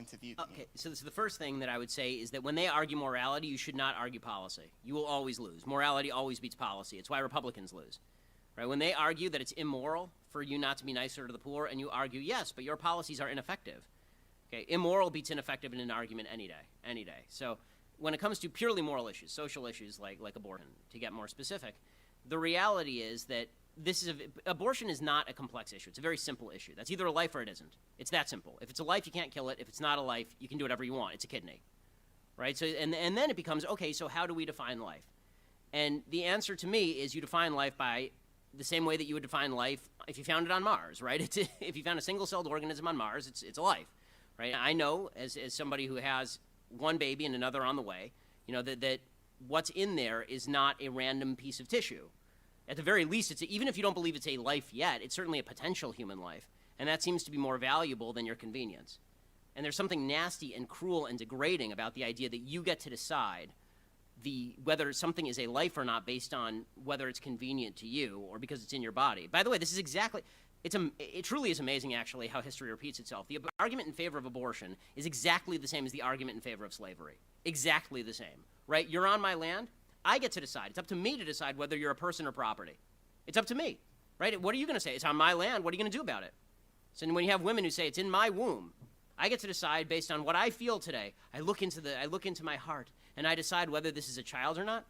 point of view. Okay, so this is the first thing that I would say is that when they argue morality, you should not argue policy. You will always lose. Morality always beats policy. It's why Republicans lose. Right? When they argue that it's immoral for you not to be nicer to the poor, and you argue, yes, but your policies are ineffective. Okay, immoral beats ineffective in an argument any day. So when it comes to purely moral issues, social issues like abortion, to get more specific, the reality is that abortion is not a complex issue. It's a very simple issue. That's either a life or it isn't. It's that simple. If it's a life, you can't kill it. If it's not a life, you can do whatever you want. It's a kidney, right? So, and then it becomes, okay, so how do we define life? And the answer to me is you define life by the same way that you would define life if you found it on Mars, right? If you found a single-celled organism on Mars, it's a life, right? I know, as somebody who has one baby and another on the way, that what's in there is not a random piece of tissue. At the very least, even if you don't believe it's a life yet, it's certainly a potential human life. And that seems to be more valuable than your convenience. And there's something nasty and cruel and degrading about the idea that you get to decide whether something is a life or not based on whether it's convenient to you or because it's in your body. By the way, this is exactly, it truly is amazing, actually, how history repeats itself. The argument in favor of abortion is exactly the same as the argument in favor of slavery. Exactly the same, right? You're on my land. I get to decide. It's up to me to decide whether you're a person or property. It's up to me, right? What are you going to say? It's on my land. What are you going to do about it? So when you have women who say it's in my womb, I get to decide based on what I feel today. I look into my heart, and I decide whether this is a child or not.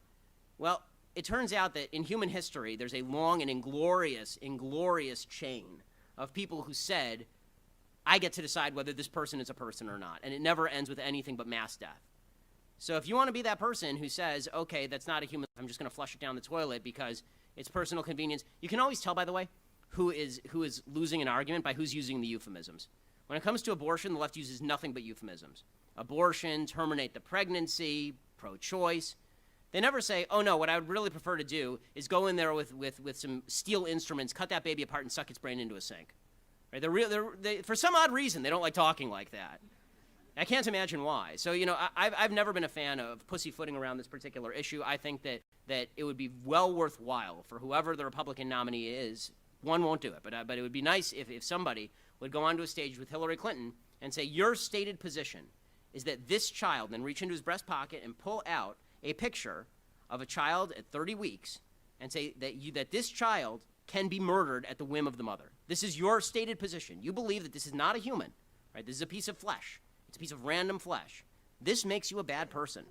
Well, it turns out that in human history, there's a long and inglorious chain of people who said, I get to decide whether this person is a person or not, and it never ends with anything but mass death. So if you want to be that person who says, okay, that's not a human life, I'm just going to flush it down the toilet because it's personal convenience, you can always tell, by the way, who is losing an argument by who's using the euphemisms. When it comes to abortion, the left uses nothing but euphemisms. Abortion, terminate the pregnancy, pro-choice. They never say, oh no, what I would really prefer to do is go in there with some steel instruments, cut that baby apart and suck its brain into a sink. Right? For some odd reason, they don't like talking like that. I can't imagine why. So, I've never been a fan of pussyfooting around this particular issue. I think that it would be well worthwhile for whoever the Republican nominee is. One won't do it, but it would be nice if somebody would go onto a stage with Hillary Clinton and say, your stated position is that this child, then reach into his breast pocket and pull out a picture of a child at 30 weeks and say that this child can be murdered at the whim of the mother. This is your stated position. You believe that this is not a human, right? This is a piece of flesh. It's a piece of random flesh. This makes you a bad person,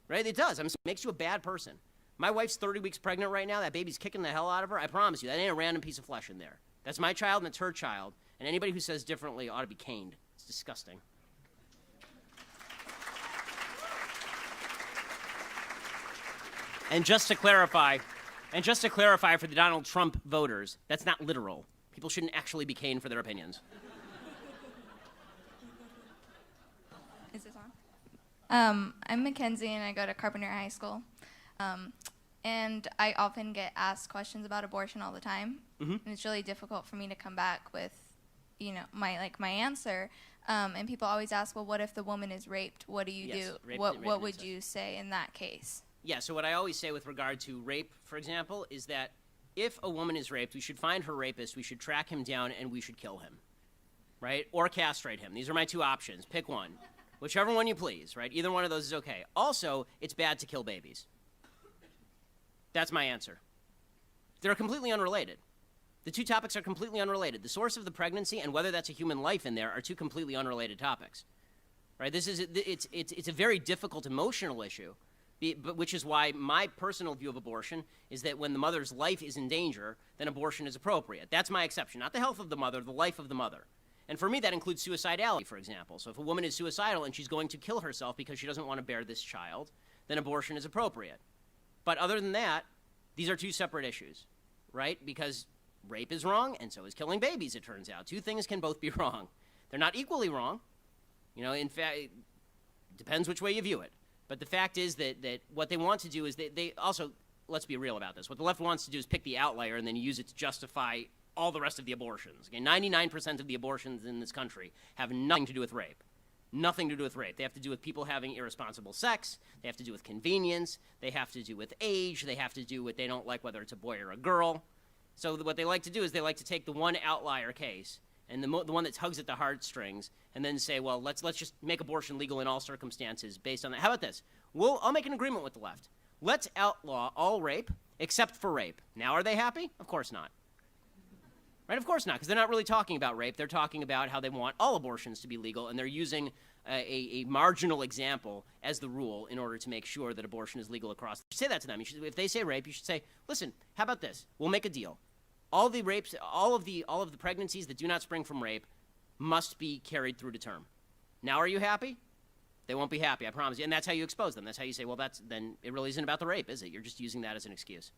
right? It does. It makes you a bad person. My wife's 30 weeks pregnant right now. That baby's kicking the hell out of her. I promise you, that ain't a random piece of flesh in there. That's my child and it's her child. And anybody who says differently ought to be caned. It's disgusting. And just to clarify for the Donald Trump voters, that's not literal. People shouldn't actually be caned for their opinions. Is this on? I'm Mackenzie, and I go to Carpenter High School. And I often get asked questions about abortion all the time. Mm-hmm. And it's really difficult for me to come back with, my answer. And people always ask, well, what if the woman is raped? What do you do? What would you say in that case? Yeah, so what I always say with regard to rape, for example, is that if a woman is raped, we should find her rapist, we should track him down, and we should kill him, right? Or castrate him. These are my two options. Pick one. Whichever one you please, right? Either one of those is okay. Also, it's bad to kill babies. That's my answer. They're completely unrelated. The two topics are completely unrelated. The source of the pregnancy and whether that's a human life in there are two completely unrelated topics, right? It's a very difficult emotional issue, which is why my personal view of abortion is that when the mother's life is in danger, then abortion is appropriate. That's my exception. Not the health of the mother, the life of the mother. And for me, that includes suicidality, for example. So if a woman is suicidal and she's going to kill herself because she doesn't want to bear this child, then abortion is appropriate. But other than that, these are two separate issues, right? Because rape is wrong, and so is killing babies, it turns out. Two things can both be wrong. They're not equally wrong. In fact, it depends which way you view it. But the fact is that what they want to do is they also, let's be real about this, what the left wants to do is pick the outlier and then use it to justify all the rest of the abortions. Okay, 99% of the abortions in this country have nothing to do with rape. Nothing to do with rape. They have to do with people having irresponsible sex. They have to do with convenience. They have to do with age. They have to do with they don't like whether it's a boy or a girl. So what they like to do is they like to take the one outlier case and the one that tugs at the heartstrings, and then say, well, let's just make abortion legal in all circumstances based on that. How about this? I'll make an agreement with the left. Let's outlaw all rape except for rape. Now, are they happy? Of course not. Right? Of course not, because they're not really talking about rape. They're talking about how they want all abortions to be legal, and they're using a marginal example as the rule in order to make sure that abortion is legal across. You say that to them. If they say rape, you should say, listen, how about this? We'll make a deal. All the rapes, all of the pregnancies that do not spring from rape must be carried through to term. Now, are you happy? They won't be happy, I promise you. And that's how you expose them. That's how you say, well, then it really isn't about the rape, is it? You're just using that as an excuse.